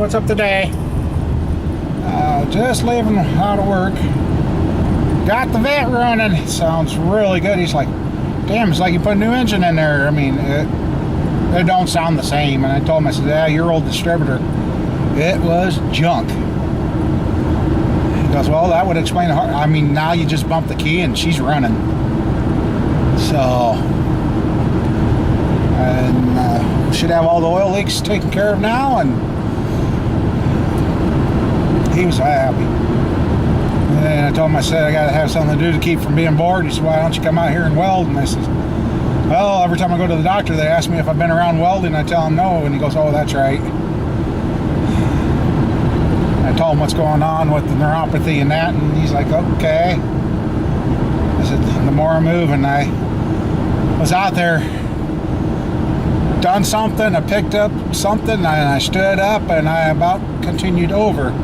what's up today? Just leaving out of work. Got the vet running. Sounds really good. He's like, damn, it's like you put a new engine in there. I mean, it don't sound the same. And I told him, I said, yeah, your old distributor, it was junk. He goes, well, that would explain the I mean, now you just bump the key and she's running. So, and should have all the oil leaks taken care of now, and he was happy. And I told him, I said, I gotta have something to do to keep from being bored. He said, why don't you come out here and weld? And I said, well, every time I go to the doctor, they ask me if I've been around welding. I tell him no, and he goes, oh, that's right. I told him what's going on with the neuropathy and that, and he's like, okay. I said, the more I move, and I was out there, done something, I picked up something, and I stood up, and I about continued over.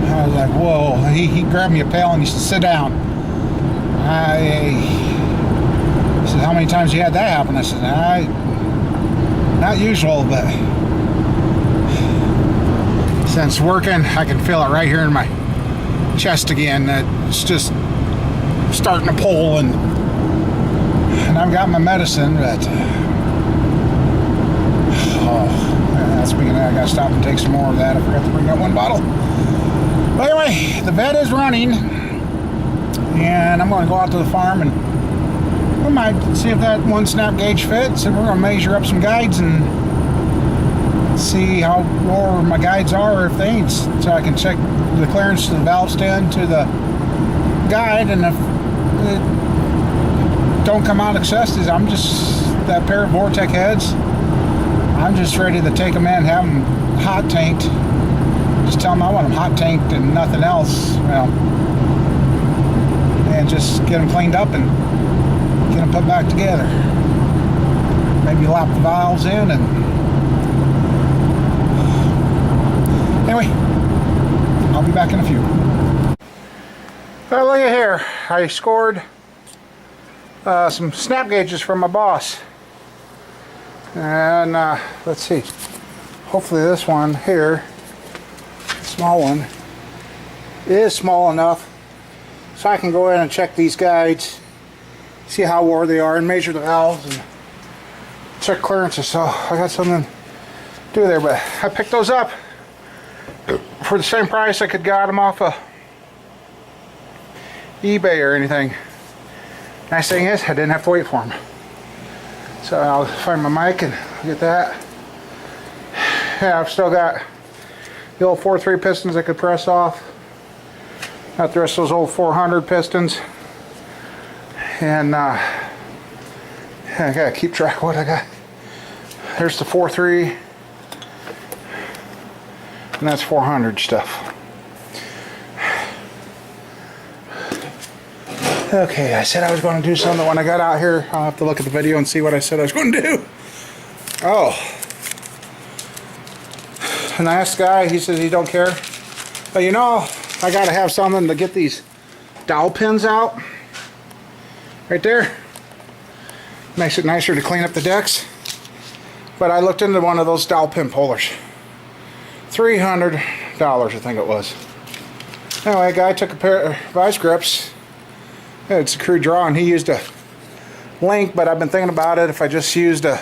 I was like, whoa. He grabbed me a pail and he said, sit down. He said, how many times you had that happen? I said, not usual, but since working, I can feel it right here in my chest again. It's just starting to pull, and I've got my medicine, but speaking of that, I gotta stop and take some more of that. I forgot to bring that one bottle. But anyway, the vet is running, and I'm going to go out to the farm and we might see if that one snap gauge fits, and we're going to measure up some guides and see how low my guides are, or if they ain't, so I can check the clearance to the valve stem to the guide, and if it don't come out excessive, I'm just, that pair of Vortec heads, I'm just ready to take them in, have them hot tanked. Just tell them I want them hot tanked and nothing else, well, and just get them cleaned up and get them put back together. Maybe lap the valves in, and anyway, I'll be back in a few. Well, look at here. I scored some snap gauges from my boss. And let's see. Hopefully this one here, small one, is small enough so I can go in and check these guides, see how wore they are, and measure the valves and check clearances. So I got something to do there, but I picked those up for the same price I could got them off of eBay or anything. Nice thing is I didn't have to wait for them. So I'll find my mic and get that. Yeah, I've still got the old 4.3 pistons I could press off. Got the rest of those old 400 pistons. And I gotta keep track of what I got. There's the 4.3. And that's 400 stuff. Okay, I said I was going to do something. When I got out here, I'll have to look at the video and see what I said I was going to do. Oh. And I asked the guy, he says he don't care. But you know, I got to have something to get these dowel pins out. Right there. Makes it nicer to clean up the decks. But I looked into one of those dowel pin pullers. $300, I think it was. Anyway, a guy took a pair of vice grips. It's a crude draw, and he used a link, but I've been thinking about it. If I just used a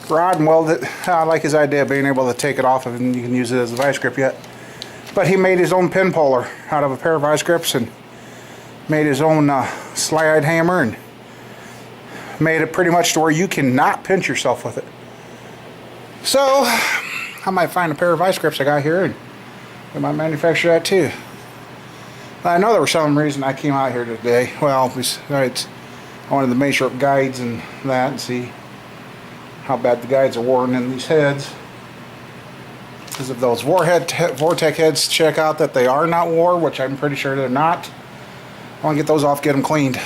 rod and weld it, I like his idea of being able to take it off of it, and you can use it as a vice grip yet. But he made his own pin puller out of a pair of vice grips, and made his own slide hammer, and made it pretty much to where you cannot pinch yourself with it. So I might find a pair of vice grips I got here, and we might manufacture that too. I know there was some reason I came out here today. Well, besides, I wanted to measure up guides and that, and see how bad the guides are worn in these heads. Because if those Vortec heads check out that they are not wore, which I'm pretty sure they're not, I want to get those off, get them cleaned.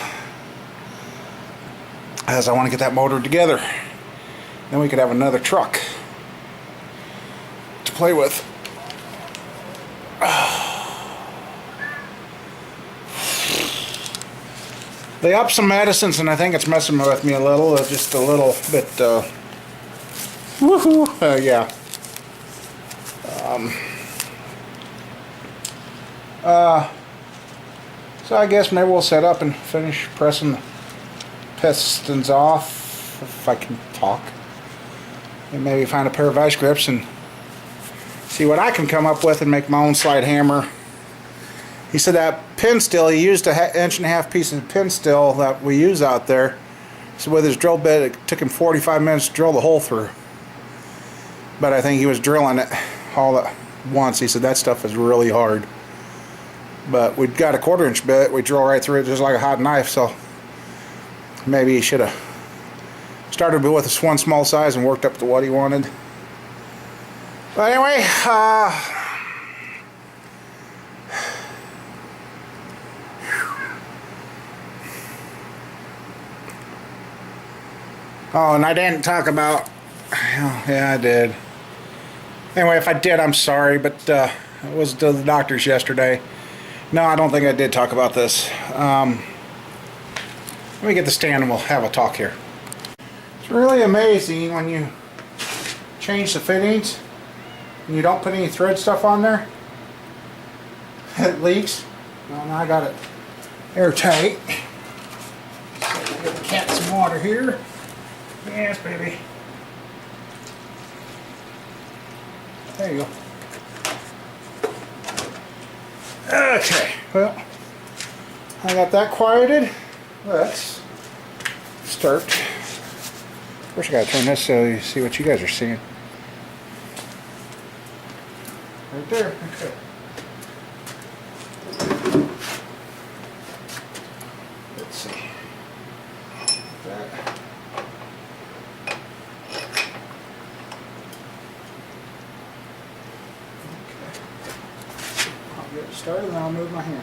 As I want to get that motor together. Then we could have another truck to play with. They upped some medicines, and I think it's messing with me a little, just a little bit, woohoo, yeah. So I guess maybe we'll set up and finish pressing the pistons off, if I can talk. And maybe find a pair of vice grips and see what I can come up with and make my own slide hammer. He said that pin steel, he used an 1.5 inch piece of pin steel that we use out there. So with his drill bit, it took him 45 minutes to drill the hole through. But I think he was drilling it all at once. He said that stuff is really hard. But we've got a 1/4 inch bit, we drill right through it just like a hot knife, so maybe he should have started with this one small size and worked up to what he wanted. But anyway, oh, and I didn't talk about, yeah, I did. Anyway, if I did, I'm sorry, but I was to the doctor's yesterday. No, I don't think I did talk about this. Let me get the stand and we'll have a talk here. It's really amazing when you change the fittings and you don't put any thread stuff on there. It leaks. Well, now I got it airtight. So we'll give the cat some water here. Yes, baby. There you go. Okay, well, I got that quieted. Let's start. First I gotta turn this so you see what you guys are seeing. Right there, okay. Let's see. That. Get it started and then I'll move my hand.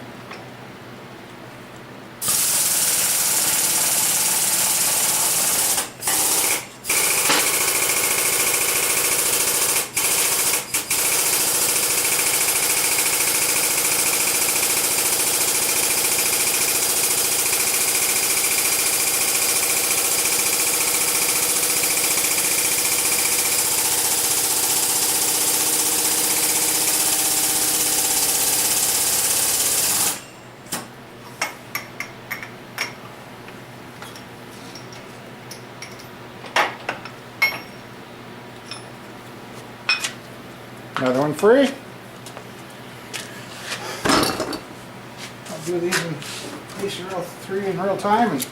Another one free. I'll do these in three in real time. And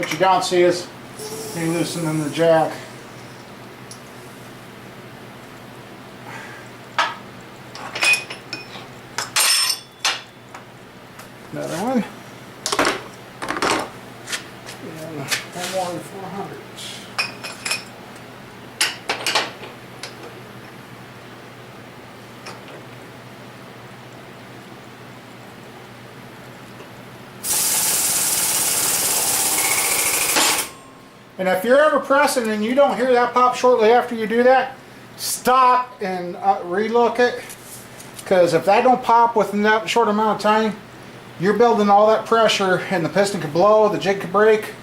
what you don't see is me loosening the jack. Another one. And one more in 400s. And if you're ever pressing and you don't hear that pop shortly after you do that, stop and relook it. Because if that don't pop within that short amount of time, you're building all that pressure and the piston could blow, the jig could break,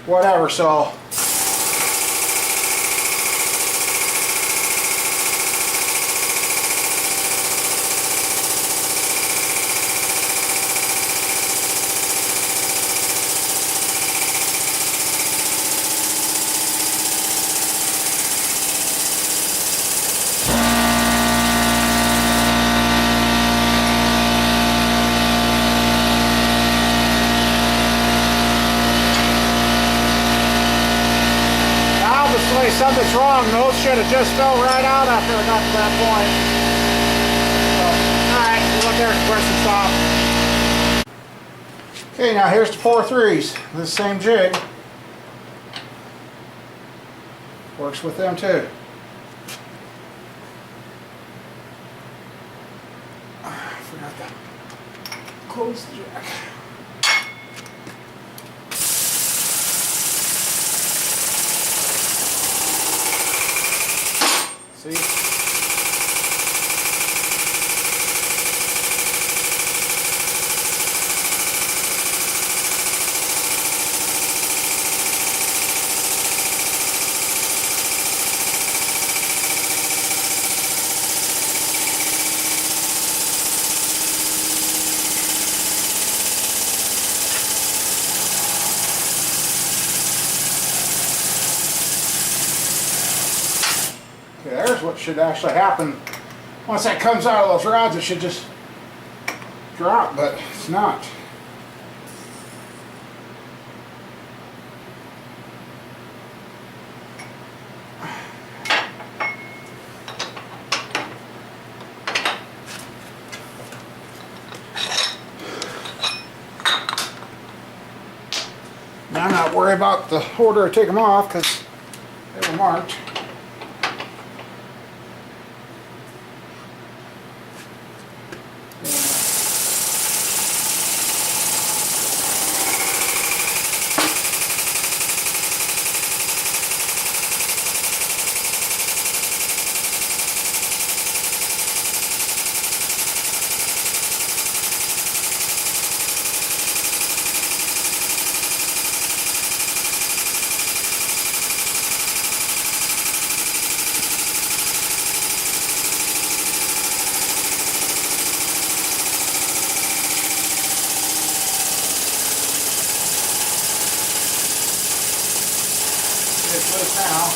whatever. So something's wrong. Those should have just fell right out after I got to that point. So, alright, we'll look there, compress and stop. Okay, now here's the 4 3s. This same jig works with them too. I forgot to close the jack. See? Okay, there's what should actually happen. Once that comes out of those rods, it should just drop, but it's not. Now I'm not worried about the order to take them off because they were marked. It's loose now.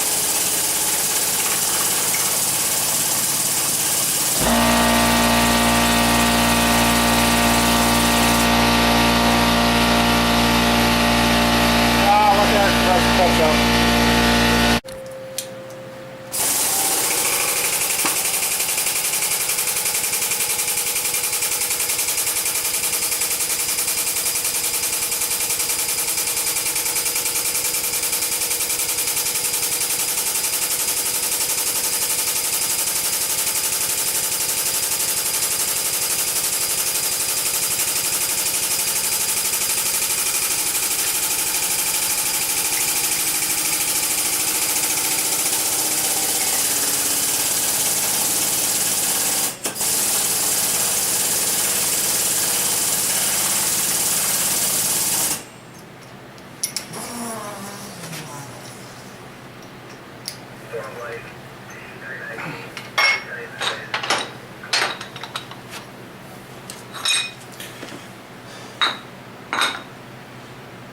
Ah, look at that, that's touch up.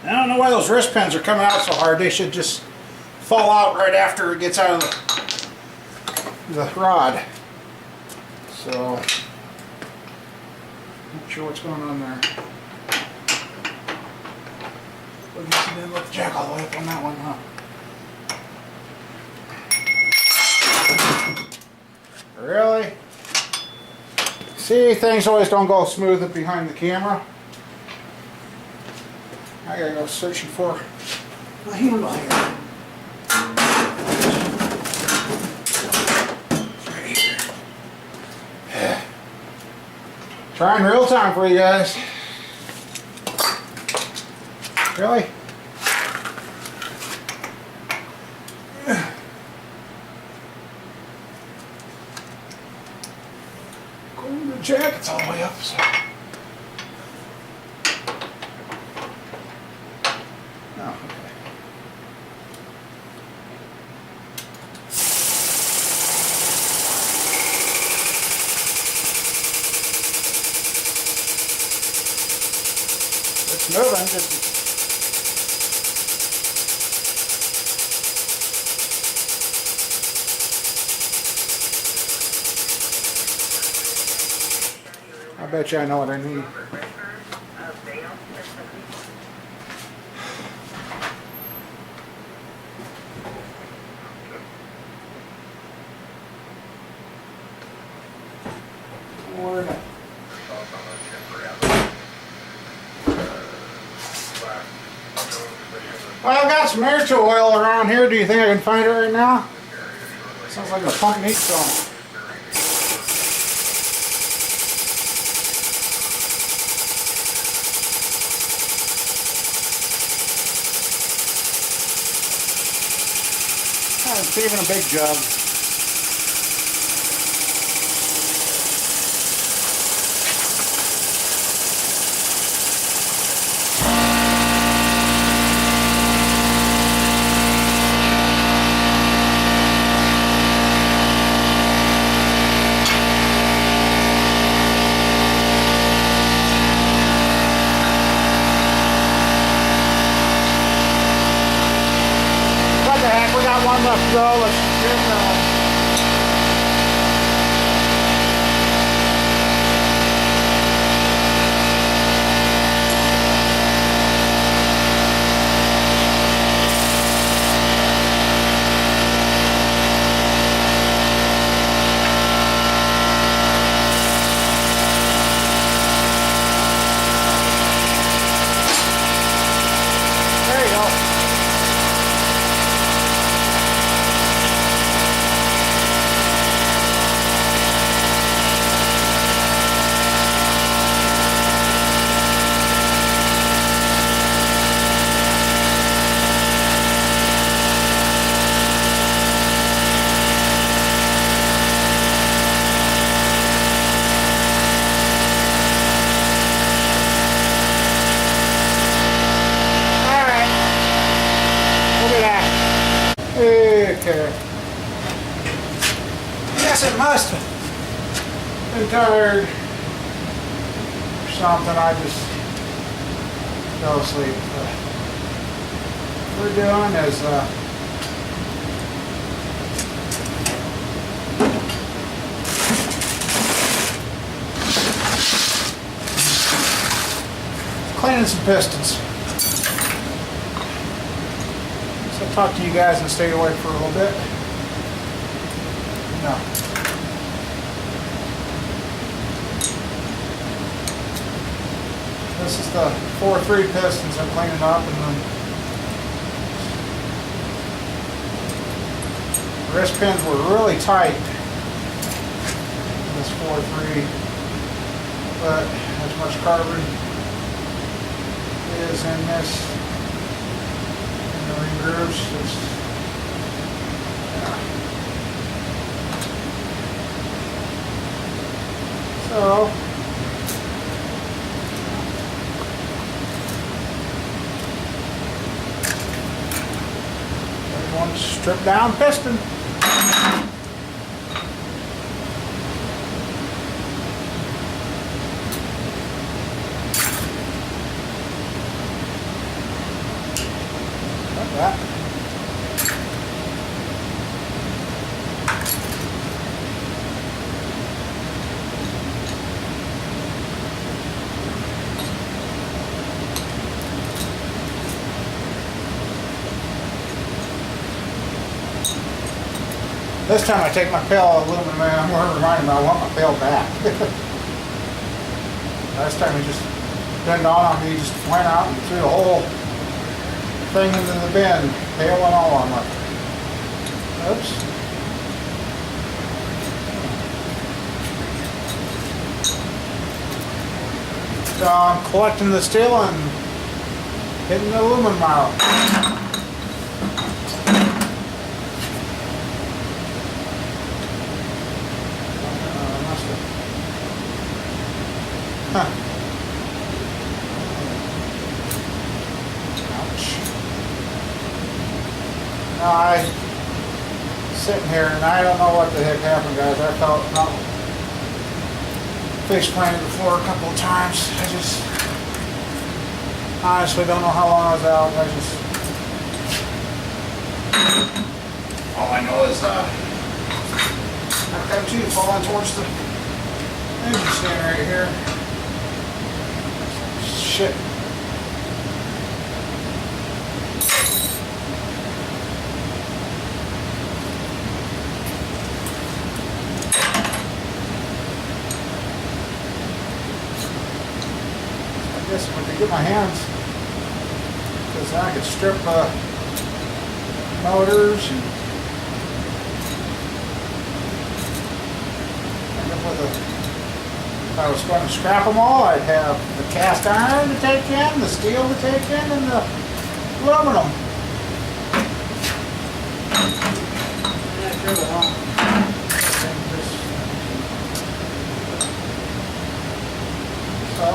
I don't know why those wrist pins are coming out so hard. They should just fall out right after it gets out of the rod. So, not sure what's going on there. Didn't let the jack all the way up on that one, huh? Really? See, things always don't go smooth behind the camera. I gotta go searching for a handle here. It's right here. Trying real time for you guys. Really? Going to the jack, it's all the way up. So. Oh, okay. It's moving, just I bet you I know what I need. got some air tool oil around here. Do you think I can find it right now? Sounds like a pump needs some. It's even a big jug. We got one left to go. Let's get there you go. Okay. Yes, it must have been tired or something. I just fell asleep. What we're doing is cleaning some pistons. I'll talk to you guys and stay away for a little bit. No. This is the 4-3 pistons I'm cleaning up, and then the wrist pins were really tight in this 4-3, but as much carbon is in this. Grooves. So one stripped down piston. That. This time I take my pail of aluminum and I'm going to remind him I want my pail back. Last time he just didn't dawn on me, he just went out and threw the whole thing into the bin, pail and all. I'm like, oops. So I'm collecting the steel and hitting the aluminum out. Huh. Now I sitting here and I don't know what the heck happened, guys. I felt about face planted the floor a couple of times. I just honestly don't know how long I was out. All I know is I've got two falling towards the engine stand right here. Shit. I guess if I could get my hands, because then I could strip motors. And end up with if I was going to scrap them all, I'd have the cast iron to take in, the steel to take in, and the aluminum. Yeah, sure, so.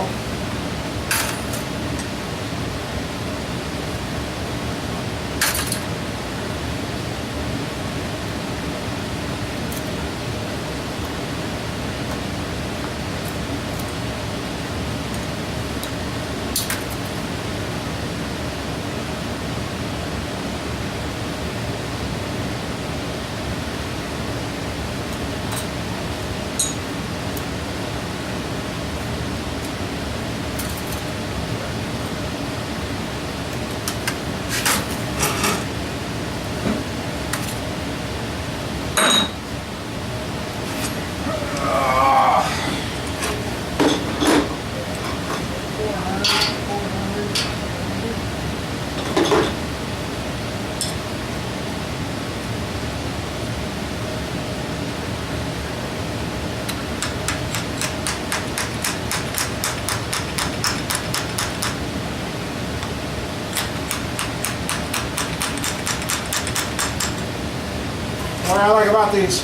What I like about these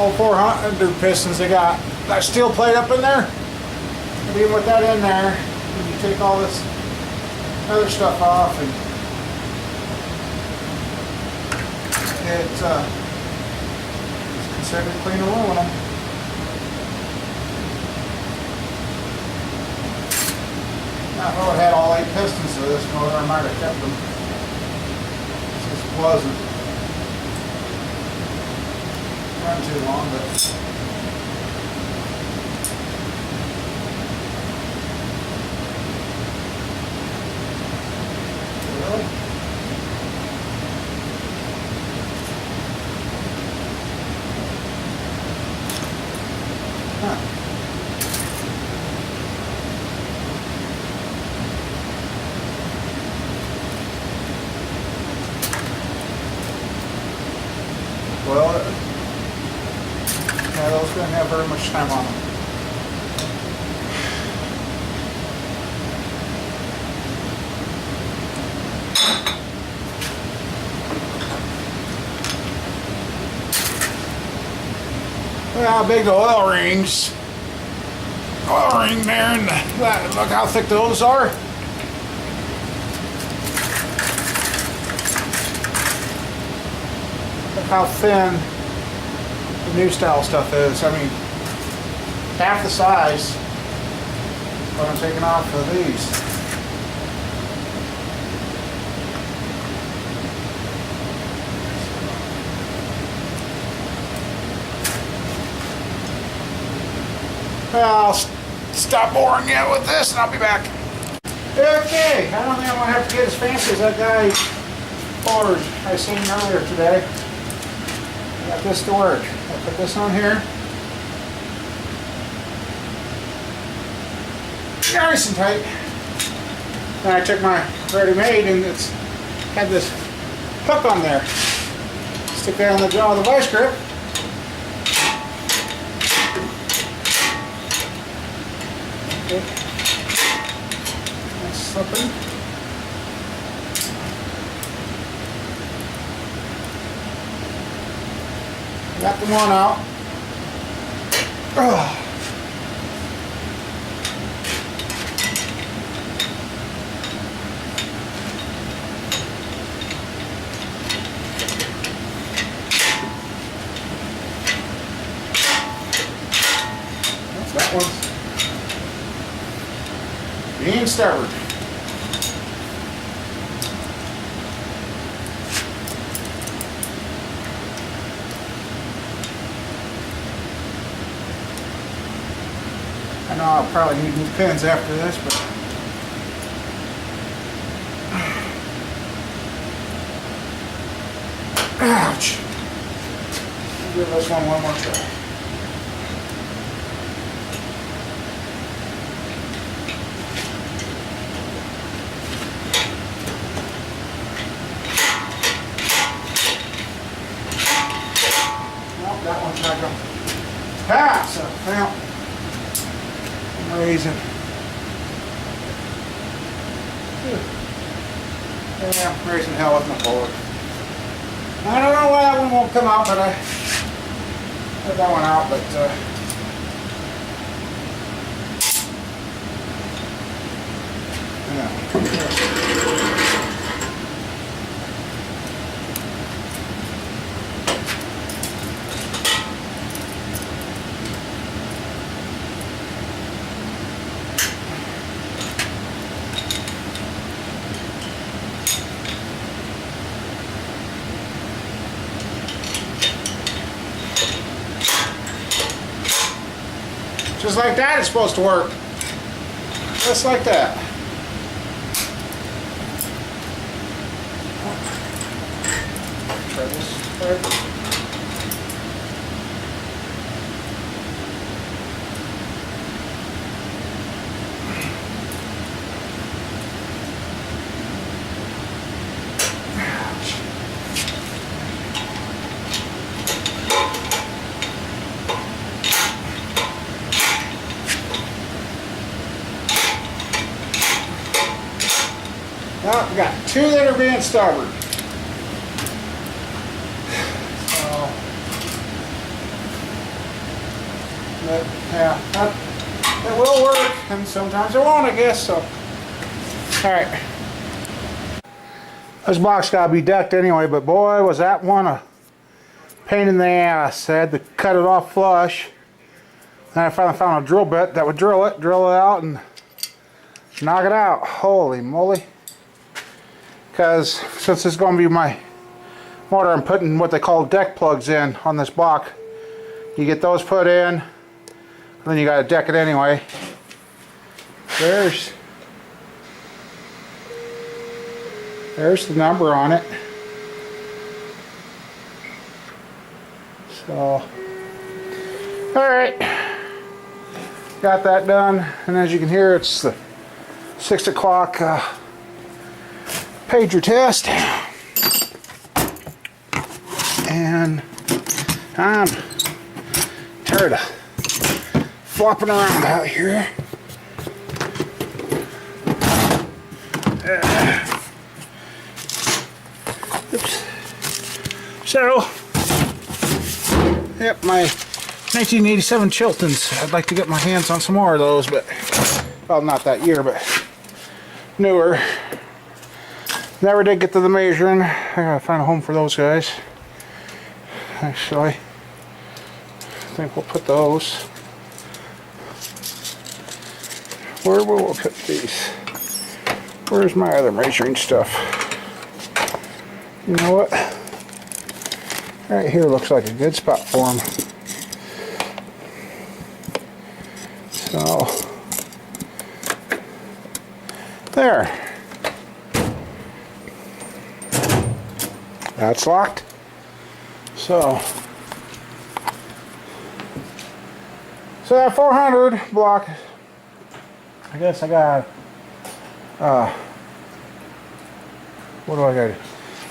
old 400 pistons, they got that steel plate up in there. And even with that in there, you take all this other stuff off, and it's considered clean aluminum. Now, if I would have had all 8 pistons of this motor, I might have kept them. Wasn't run too long, but really? Huh. Well, yeah, those didn't have very much time on them. Look how big the oil rings. Oil ring there, and look how thick those are. How thin the new style stuff is. I mean, half the size what I'm taking off of these. Well, I'll stop boring you with this and I'll be back. Okay, I don't think I'm going to have to get as fancy as that guy Ford I seen earlier today. I got this to work. I put this on here. Nice and tight. Then I took my ready-made and it's had this hook on there. Stick that on the jaw of the vice grip. Okay. That's slipping. Got the one out. Ugh. That one's being stubborn. I know I'll probably need new pins after this, but ouch. I'll give this one more try. Well, I'm raising. Yeah, I'm raising hell with my board. I don't know why that one won't come out, but I put that one out, but yeah. Just like that it's supposed to work. Just like that. Try this part. Well, we got two that are being stubborn. So, but yeah, that will work, and sometimes it won't, I guess. So, all right. This box got to be decked anyway, but boy, was that one a pain in the ass. I had to cut it off flush. Then I finally found a drill bit that would drill it out, and knock it out. Holy moly. Because since this is going to be my motor, I'm putting what they call deck plugs in on this block. You get those put in, and then you got to deck it anyway. There's the number on it. So, alright, got that done, and as you can hear, it's the 6 o'clock pager test, and I'm tired of flopping around out here. Oops. So, yep, my 1987 Chiltons. I'd like to get my hands on some more of those, but, well, not that year, but newer. Never did get to the measuring. I gotta find a home for those guys. Actually, I think we'll put those. Where will we put these? Where's my other measuring stuff? You know what? Right here looks like a good spot for them. So, there. That's locked. So that 400 block, I guess I got, what do I got?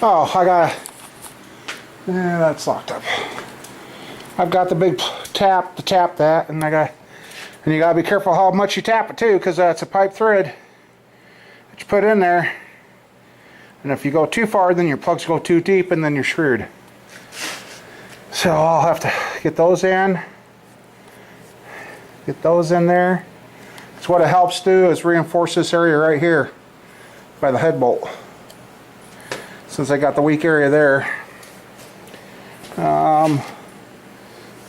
Oh, I got, that's locked up. I've got the big tap to tap that, and and you gotta be careful how much you tap it too, because that's a pipe thread that you put in there. And if you go too far, then your plugs go too deep, and then you're screwed. So I'll have to get those in. Get those in there. So what it helps do is reinforce this area right here by the head bolt. Since I got the weak area there.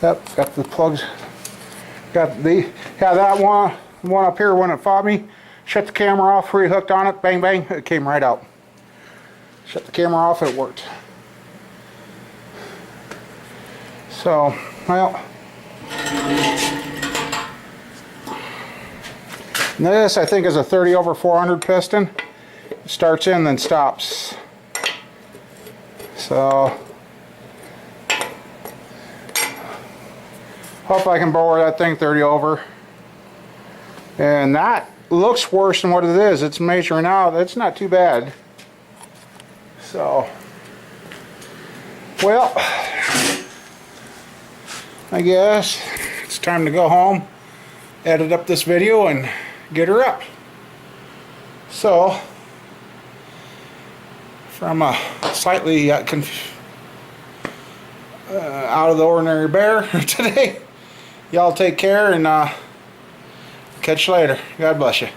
Yep, got the plugs. Got the, yeah, that one up here when it fought me. Shut the camera off, re-hooked on it, bang bang, it came right out. Shut the camera off, it worked. So, well, this I think is a 30/400 piston. It starts in, then stops. So, hope I can bore that thing 30 over. And that looks worse than what it is. It's measuring out. It's not too bad. So, well, I guess it's time to go home, edit up this video, and get her up. So, from a slightly out of the ordinary bear today, y'all take care, and catch you later. God bless you.